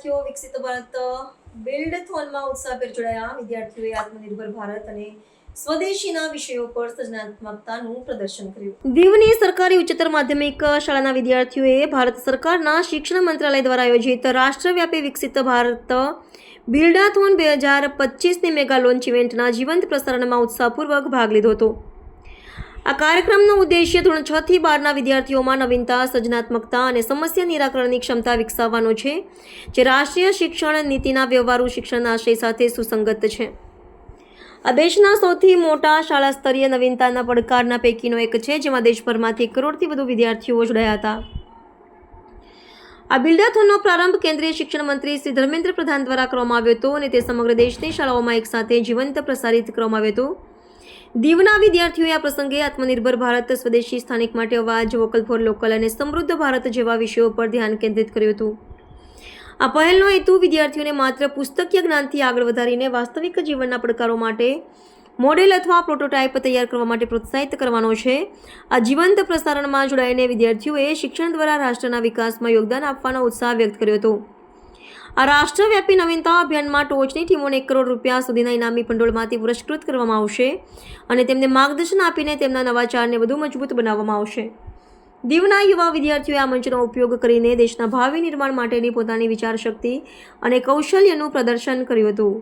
વિદ્યાર્થીઓ વિકસિત ભારત બિલ્ડથોનમાં ઉત્સાહભેર જોડાયા. વિદ્યાર્થીઓએ આત્મનિર્ભર ભારત અને સ્વદેશીના વિષયો પર સર્જનાત્મકતાનું પ્રદર્શન કર્યું. દીવની સરકારી ઉચ્ચતર માધ્યમિક શાળાના વિદ્યાર્થીઓએ ભારત સરકારના શિક્ષણ મંત્રાલય દ્વારા આયોજિત રાષ્ટ્રવ્યાપી વિકસિત ભારત બિલ્ડાથોન 2025ની મેગા લોન્ચ ઇવેન્ટના જીવંત પ્રસારણમાં ઉત્સાહપૂર્વક ભાગ લીધો હતો. આ કાર્યક્રમનો ઉદ્દેશ્ય ધોરણ 6 થી 12ના વિદ્યાર્થીઓમાં નવીનતા, સર્જનાત્મકતા અને સમસ્યા નિરાકરણની ક્ષમતા વિકસાવવાનો છે, જે રાષ્ટ્રીય શિક્ષણ નીતિના વ્યવહારુ શિક્ષણના આશય સાથે સુસંગત છે. આ દેશના સૌથી મોટા શાળા સ્તરીય નવીનતાના પડકારના પૈકીનો એક છે, જેમાં દેશભરમાંથી 1 કરોડથી વધુ વિદ્યાર્થીઓ જોડાયા હતા. આ બિલ્ડાથોનનો પ્રારંભ કેન્દ્રીય શિક્ષણ મંત્રી શ્રી ધર્મેન્દ્ર પ્રધાન દ્વારા કરવામાં આવ્યો હતો અને તે સમગ્ર દેશની શાળાઓમાં એકસાથે જીવંત પ્રસારિત કરવામાં આવ્યો હતો. દીવના વિદ્યાર્થીઓએ આ પ્રસંગે આત્મનિર્ભર ભારત, સ્વદેશી, સ્થાનિક માટે અવાજ, વોકલ ફોર લોકલ અને સમૃદ્ધ ભારત જેવા વિષયો પર ધ્યાન કેન્દ્રિત કર્યું હતું. આ પહેલનો હેતુ વિદ્યાર્થીઓને માત્ર પુસ્તકીય જ્ઞાનથી આગળ વધારીને વાસ્તવિક જીવનના પડકારો માટે મોડેલ અથવા પ્રોટોટાઇપ તૈયાર કરવા માટે પ્રોત્સાહિત કરવાનો છે. આ જીવંત પ્રસારણમાં જોડાઈને વિદ્યાર્થીઓએ શિક્ષણ દ્વારા રાષ્ટ્રના વિકાસમાં યોગદાન આપવાનો ઉત્સાહ વ્યક્ત કર્યો હતો. આ રાષ્ટ્રવ્યાપી નવીનતા અભિયાનમાં ટોચની ટીમોને 1 કરોડ રૂપિયા સુધીના ઇનામી ભંડોળમાંથી પુરસ્કૃત કરવામાં આવશે અને તેમને માર્ગદર્શન આપીને તેમના નવાચારને વધુ મજબૂત બનાવવામાં આવશે. દીવના યુવા વિદ્યાર્થીઓએ આ મંચનો ઉપયોગ કરીને દેશના ભાવિ નિર્માણ માટેની પોતાની વિચારશક્તિ અને કૌશલ્યનું પ્રદર્શન કર્યું હતું.